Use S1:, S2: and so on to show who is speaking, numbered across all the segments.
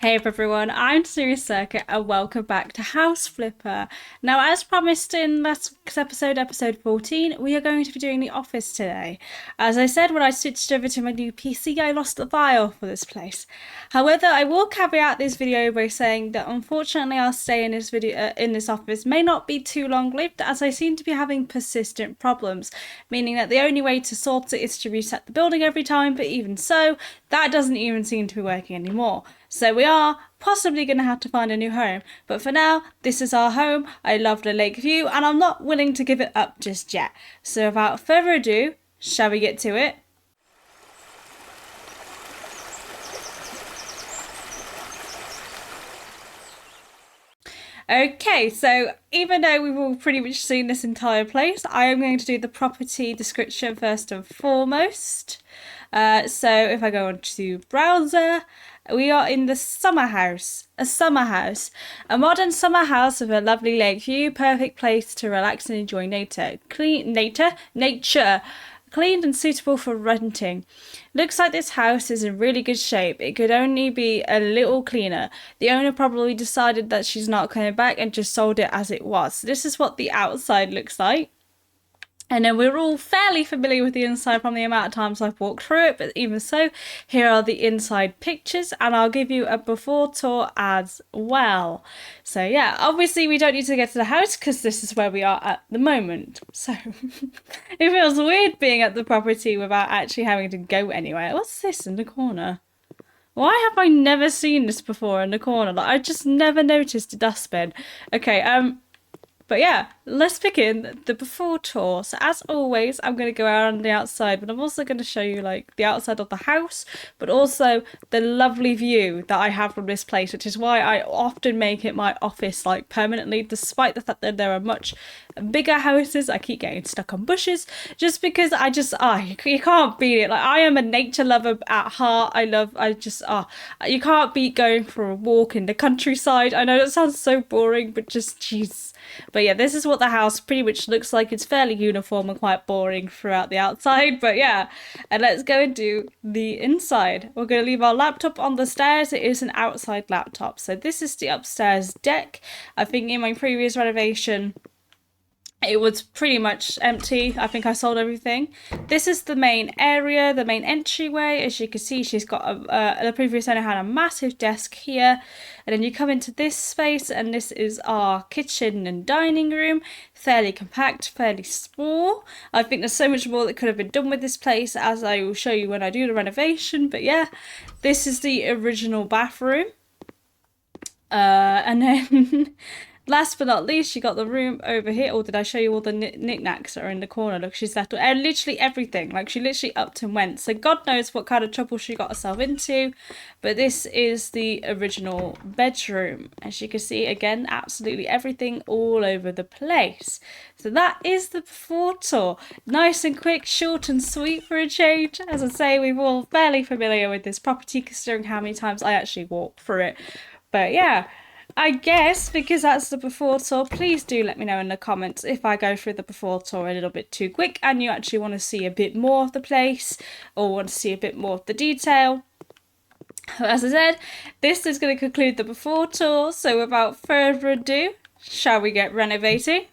S1: Hey up everyone, I'm Serious Circuit and welcome back to House Flipper. Now, as promised in last episode, episode 14, we are going to be doing the office today. As I said, when I switched over to my new PC, I lost the file for this place. However, I will caveat this video by saying that unfortunately our stay in this video in this office may not be too long-lived, as I seem to be having persistent problems, meaning that the only way to sort it is to reset the building every time, but even so, that doesn't even seem to be working anymore. So we are possibly going to have to find a new home. But for now, this is our home. I love the lake view and I'm not willing to give it up just yet. So without further ado, shall we get to it? Okay, so even though we've all pretty much seen this entire place, I am going to do the property description first and foremost. So if I go on to browser, we are in the summer house, a modern summer house with a lovely lake view, perfect place to relax and enjoy nature, cleaned and suitable for renting. Looks like this house is in really good shape. It could only be a little cleaner. The owner probably decided that she's not coming back and just sold it as it was. This is what the outside looks like. And then we're all fairly familiar with the inside from the amount of times I've walked through it, but even so, here are the inside pictures, and I'll give you a before tour as well. So yeah, obviously we don't need to get to the house because this is where we are at the moment. So it feels weird being at the property without actually having to go anywhere. What's this in the corner? Why have I never seen this before in the corner? Like, I just never noticed a dustbin. Okay, but yeah, let's begin the before tour. So as always, I'm going to go out on the outside, but I'm also going to show you like the outside of the house, but also the lovely view that I have from this place, which is why I often make it my office like permanently, despite the fact that there are much bigger houses. I keep getting stuck on bushes just because you can't beat it. Like, I am a nature lover at heart. You can't beat going for a walk in the countryside. I know that sounds so boring, but just jeez. But yeah, this is what the house pretty much looks like. It's fairly uniform and quite boring throughout the outside, but yeah. And let's go and do the inside. We're going to leave our laptop on the stairs. It is an outside laptop. So this is the upstairs deck. I think in my previous renovation, it was pretty much empty. I think I sold everything. This is the main area, the main entryway. As you can see, she's got the previous owner had a massive desk here. And then you come into this space, and this is our kitchen and dining room. Fairly compact, fairly small. I think there's so much more that could have been done with this place, as I will show you when I do the renovation. But yeah, this is the original bathroom. And then last but not least, you got the room over here. Or did I show you all the knickknacks that are in the corner? Look, she's left literally everything. Like, she literally upped and went. So God knows what kind of trouble she got herself into. But this is the original bedroom. As you can see, again, absolutely everything all over the place. So that is the before tour. Nice and quick, short and sweet for a change. As I say, we're all fairly familiar with this property, considering how many times I actually walked through it. But yeah, I guess because that's the before tour, please do let me know in the comments if I go through the before tour a little bit too quick and you actually want to see a bit more of the place or want to see a bit more of the detail. As I said, this is going to conclude the before tour, so without further ado, shall we get renovating?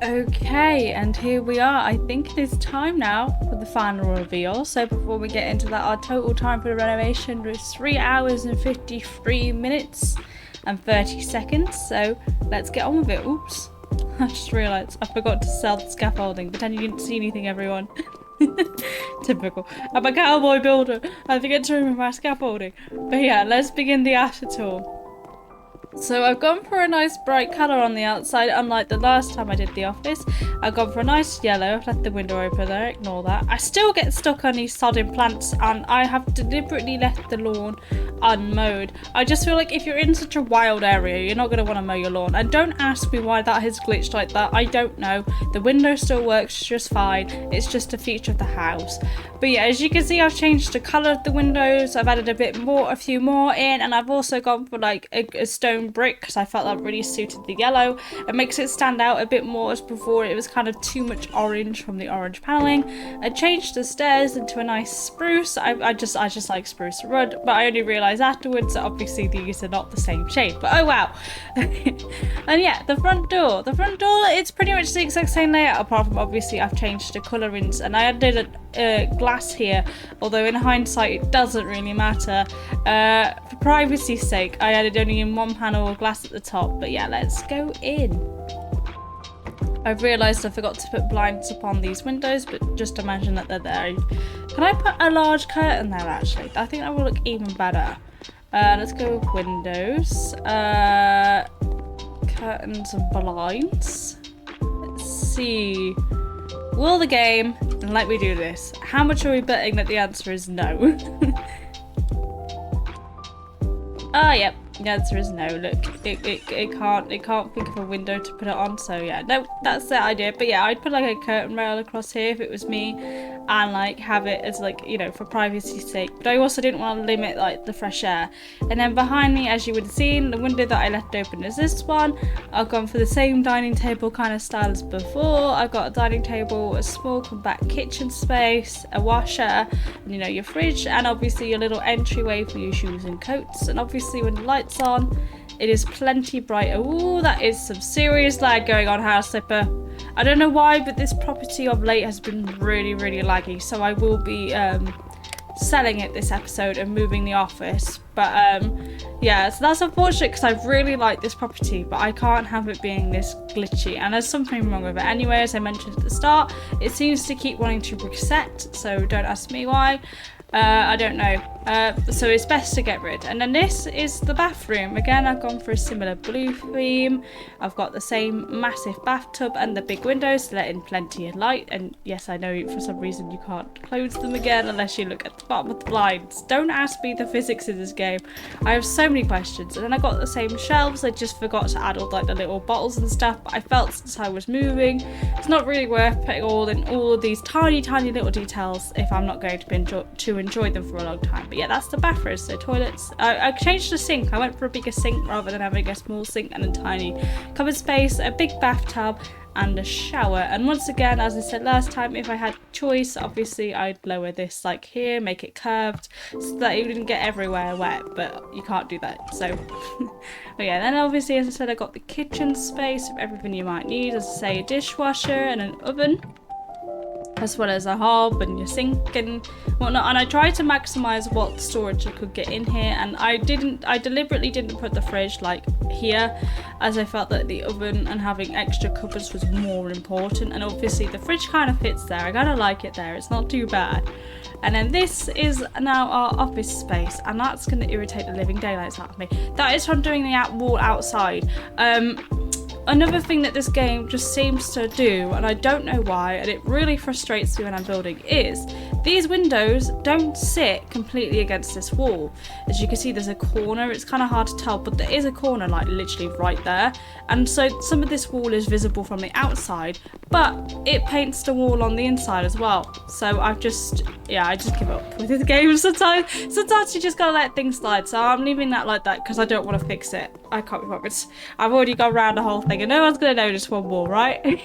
S1: Okay, and here we are. I think it is time now for the final reveal. So before we get into that, our total time for the renovation was 3 hours and 53 minutes and 30 seconds. So let's get on with it. Oops, I just realised I forgot to sell the scaffolding. Pretend you didn't see anything, everyone. Typical. I'm a cowboy builder. I forget to remove my scaffolding. But yeah, let's begin the after tour. So I've gone for a nice bright colour on the outside, unlike the last time I did the office. I've gone for a nice yellow. I've left the window open there, ignore that. I still get stuck on these sodding plants, and I have deliberately left the lawn unmowed. I just feel like if you're in such a wild area, you're not going to want to mow your lawn. And don't ask me why that has glitched like that. I don't know. The window still works just fine. It's just a feature of the house. But yeah, as you can see, I've changed the colour of the windows. I've added a few more in, and I've also gone for like a stone brick because I felt that really suited the yellow. It makes it stand out a bit more, as before it was kind of too much orange from the orange paneling. I changed the stairs into a nice spruce. I just like spruce wood, but I only realised afterwards that obviously these are not the same shade. But oh wow. And yeah, the front door, it's pretty much the exact same layout, apart from obviously I've changed the colourings, and I added a glass here, although in hindsight it doesn't really matter. For privacy's sake, I added only in one panel of glass at the top. But yeah, let's go in. I've realised I forgot to put blinds upon these windows, but just imagine that they're there. Can I put a large curtain there actually? I think that will look even better. Let's go with windows, curtains and blinds. Let's see. Will the game let me do this? How much are we betting that the answer is no? Yep. The answer is no. Look, it can't think of a window to put it on, so yeah, no, that's the idea. But yeah, I'd put like a curtain rail across here if it was me, and like have it as like, you know, for privacy's sake. But I also didn't want to limit like the fresh air. And then behind me, as you would have seen, the window that I left open is this one. I've gone for the same dining table kind of style as before. I've got a dining table, a small compact kitchen space, a washer, and, you know, your fridge, and obviously your little entryway for your shoes and coats. And obviously when the lights on, it is plenty brighter. Ooh, that is some serious lag going on, House Slipper. I don't know why, but this property of late has been really laggy, so I will be selling it this episode and moving the office. But yeah, so that's unfortunate because I really like this property, but I can't have it being this glitchy, and there's something wrong with it anyway. As I mentioned at the start, it seems to keep wanting to reset, so don't ask me why. I don't know. So it's best to get rid. And then this is the bathroom. Again, I've gone for a similar blue theme. I've got the same massive bathtub and the big windows to let in plenty of light. And yes, I know for some reason you can't close them again unless you look at the bottom of the blinds. Don't ask me the physics in this game. I have so many questions. And then I got the same shelves. I just forgot to add all like the little bottles and stuff. But I felt since I was moving, it's not really worth putting all of these tiny little details if I'm not going to enjoy them for a long time. But yeah, that's the bathroom. So toilets, I changed the sink. I went for a bigger sink rather than having a small sink and a tiny cupboard space, a big bathtub and a shower. And once again, as I said last time, if I had choice, obviously I'd lower this like here, make it curved so that it wouldn't get everywhere wet, but you can't do that. So but yeah, then obviously, as I said, I got the kitchen space with everything you might need, as I say, a dishwasher and an oven, as well as a hob and your sink and whatnot. And I tried to maximize what storage I could get in here, and I deliberately didn't put the fridge like here, as I felt that the oven and having extra cupboards was more important. And obviously the fridge kind of fits there. I kind of like it there, it's not too bad. And then this is now our office space, and that's going to irritate the living daylights out of me. That is from doing the wall outside. Another thing that this game just seems to do, and I don't know why, and it really frustrates me when I'm building, is these windows don't sit completely against this wall. As you can see, there's a corner. It's kind of hard to tell, but there is a corner like literally right there. And so some of this wall is visible from the outside, but it paints the wall on the inside as well. So I just give up with the game sometimes. Sometimes you just gotta let things slide. So I'm leaving that like that because I don't want to fix it. I can't be bothered. I've already gone around the whole thing and no one's gonna notice one more, right?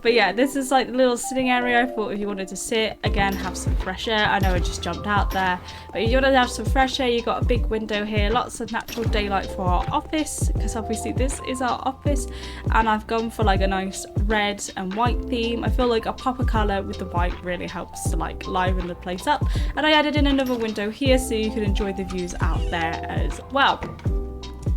S1: But yeah, this is like the little sitting area. I thought if you wanted to sit, again, have some fresh air. I know I just jumped out there, but if you want to have some fresh air, you got a big window here, lots of natural daylight for our office, because obviously this is our office. And I've gone for like a nice red and white theme. I feel like a pop of colour with the white really helps to like liven the place up. And I added in another window here so you can enjoy the views out there as well.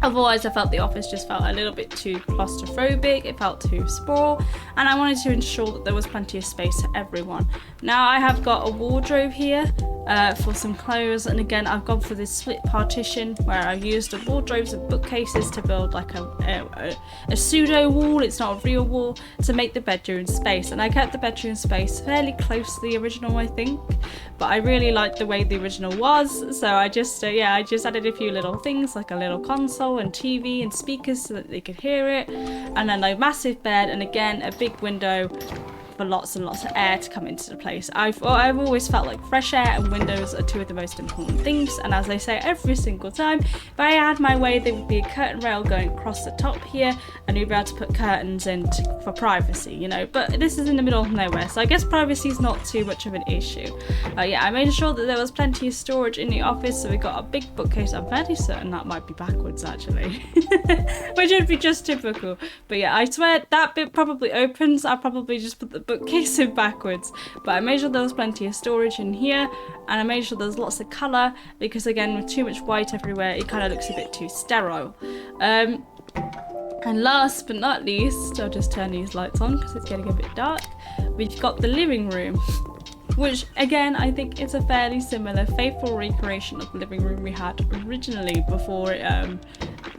S1: Otherwise, I felt the office just felt a little bit too claustrophobic, it felt too small, and I wanted to ensure that there was plenty of space for everyone. Now I have got a wardrobe here for some clothes, and again I've gone for this split partition where I've used the wardrobes and bookcases to build like a pseudo wall, it's not a real wall, to make the bedroom space. And I kept the bedroom space fairly close to the original, I think, but I really liked the way the original was, so I just added a few little things like a little console and TV and speakers so that they could hear it, and then a massive bed, and again a big window for lots and lots of air to come into the place. I've always felt like fresh air and windows are two of the most important things, and as I say every single time, if I had my way there would be a curtain rail going across the top here and you'd be able to put curtains in for privacy, you know, but this is in the middle of nowhere, so I guess privacy is not too much of an issue. Yeah, I made sure that there was plenty of storage in the office, so we got a big bookcase. I'm fairly certain that might be backwards actually, which would be just typical, but yeah, I swear that bit probably opens. I'll probably just put the bookcase in backwards, but I made sure there was plenty of storage in here, and I made sure there's lots of colour, because again with too much white everywhere it kind of looks a bit too sterile. And last but not least, I'll just turn these lights on because it's getting a bit dark, we've got the living room, which again I think is a fairly similar faithful recreation of the living room we had originally before it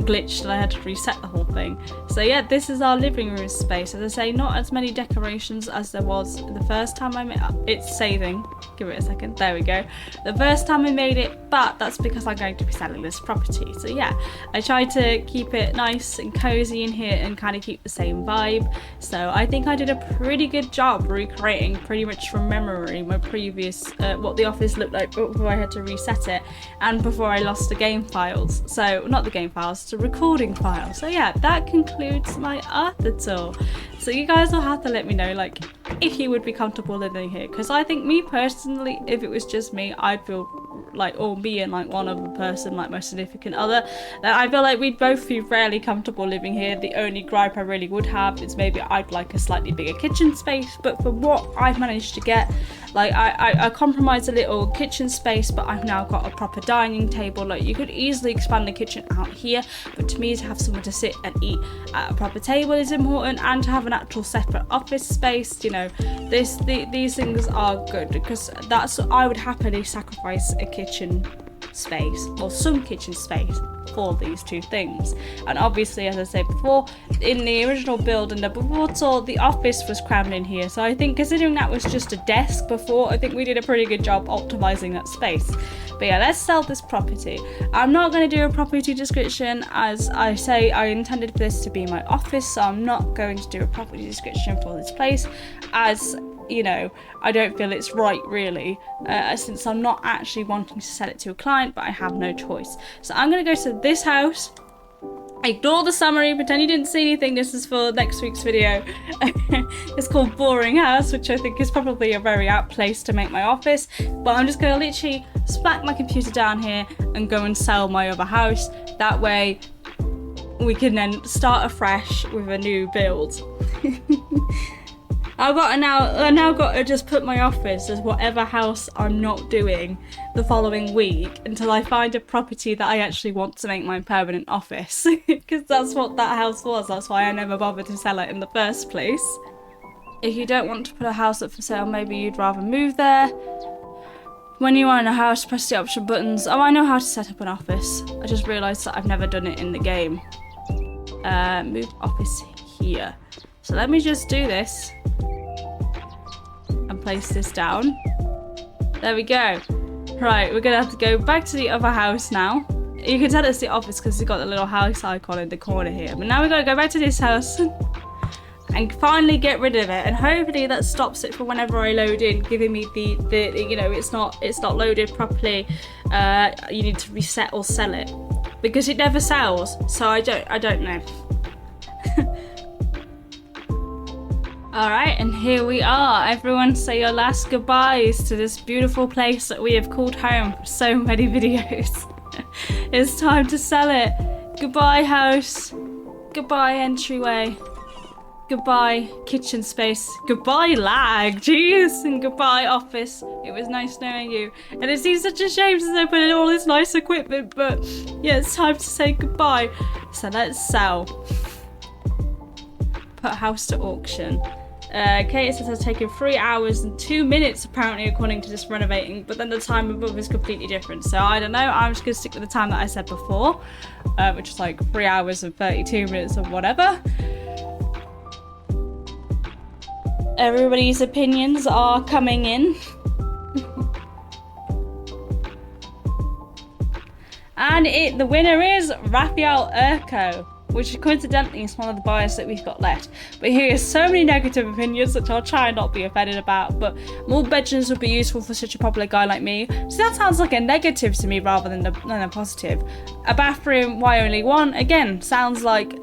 S1: glitched and I had to reset the whole thing. So yeah, this is our living room space. As I say, not as many decorations as there was the first time I made it. It's saving, give it a second, there we go. The first time I made it, but that's because I'm going to be selling this property. So yeah, I tried to keep it nice and cozy in here and kind of keep the same vibe. So I think I did a pretty good job recreating pretty much from memory my previous what the office looked like before I had to reset it and before I lost the game files. So not the game files, the recording files. So yeah, that concludes my Arthur tour. So you guys will have to let me know like if you would be comfortable living here, because I think me personally, if it was just me, I'd feel like, or me and like one other person, like my significant other, that I feel like we'd both feel fairly comfortable living here. The only gripe I really would have is maybe I'd like a slightly bigger kitchen space, but for what I've managed to get, like I compromised a little kitchen space, but I've now got a proper dining table. Like you could easily expand the kitchen out here, but to me to have somewhere to sit and eat at a proper table is important, and to have an actual separate office space, you know, these things are good, because that's, I would happily sacrifice a kitchen space or some kitchen space for these two things. And obviously, as I said before, in the original build and the before tour, the office was crammed in here, so I think considering that was just a desk before, I think we did a pretty good job optimizing that space. But yeah, let's sell this property. I'm not going to do a property description. As I say, I intended for this to be my office, so I'm not going to do a property description for this place, as you know, I don't feel it's right really, since I'm not actually wanting to sell it to a client, but I have no choice. So I'm going to go to this house. Ignore the summary, pretend you didn't see anything. This is for next week's video. It's called Boring House, which I think is probably a very apt place to make my office. But I'm just going to literally smack my computer down here and go and sell my other house. That way we can then start afresh with a new build. I now got to just put my office as whatever house I'm not doing the following week until I find a property that I actually want to make my permanent office, because that's what that house was. That's why I never bothered to sell it in the first place. If you don't want to put a house up for sale, maybe you'd rather move there. When you are in a house, press the option buttons. Oh, I know how to set up an office. I just realised that I've never done it in the game. Move office here. So let me just do this and place this down. There we go. Right, we're gonna have to go back to the other house now. You can tell it's the office because it's got the little house icon in the corner here. But now we've got to go back to this house and finally get rid of it. And hopefully that stops it for whenever I load in, giving me the you know, it's not loaded properly. You need to reset or sell it because it never sells. So I don't know. All right, and here we are. Everyone say your last goodbyes to this beautiful place that we have called home for so many videos. It's time to sell it. Goodbye house. Goodbye entryway. Goodbye kitchen space. Goodbye lag. Jeez. And goodbye office. It was nice knowing you. And it seems such a shame since I put in all this nice equipment, but yeah, it's time to say goodbye. So let's sell. Put house to auction. Okay, it says it's taken 3 hours and 2 minutes apparently according to this renovating, but then the time above is completely different. So I don't know, I'm just gonna stick with the time that I said before, which is like 3 hours and 32 minutes or whatever. Everybody's opinions are coming in. And the winner is Raphael Urco, which coincidentally is one of the buyers that we've got left. But he has so many negative opinions, which I'll try and not be offended about, but more bedrooms would be useful for such a popular guy like me. So that sounds like a negative to me rather than a positive. A bathroom, why only one? Again, sounds like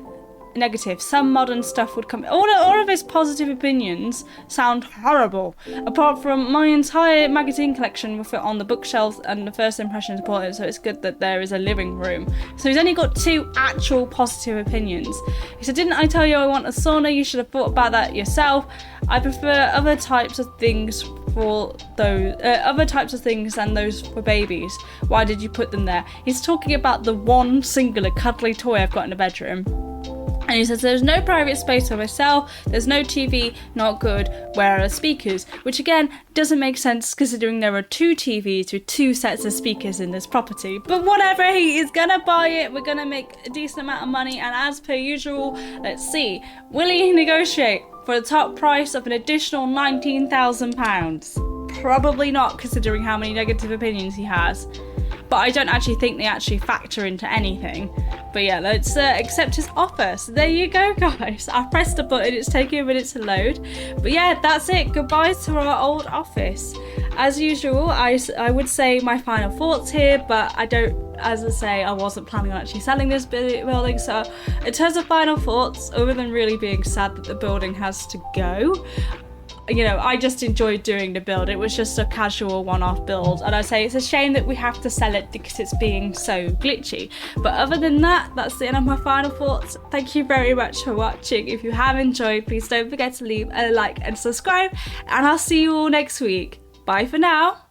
S1: negative. Some modern stuff would come. All of his positive opinions sound horrible. Apart from my entire magazine collection will fit on the bookshelf and the first impression is important, so it's good that there is a living room. So he's only got 2 actual positive opinions. He said, didn't I tell you I want a sauna? You should have thought about that yourself. I prefer other types of things for those than those for babies. Why did you put them there? He's talking about the one singular cuddly toy I've got in the bedroom. And he says there's no private space for myself, there's no TV, not good, where are the speakers? Which again, doesn't make sense considering there are 2 TVs with 2 sets of speakers in this property. But whatever, he is gonna buy it, we're gonna make a decent amount of money, and as per usual, let's see, will he negotiate for the top price of an additional £19,000? Probably not, considering how many negative opinions he has. But I don't actually think they actually factor into anything. But yeah, let's accept his offer. So there you go, guys. I pressed a button, it's taking a minute to load. But yeah, that's it. Goodbye to our old office. As usual, I would say my final thoughts here, but I don't, as I say, I wasn't planning on actually selling this building. So in terms of final thoughts, other than really being sad that the building has to go, you know, I just enjoyed doing the build. It was just a casual one-off build, and I say it's a shame that we have to sell it because it's being so glitchy. But other than that, that's the end of my final thoughts. Thank you very much for watching. If you have enjoyed, please don't forget to leave a like and subscribe, and I'll see you all next week. Bye for now.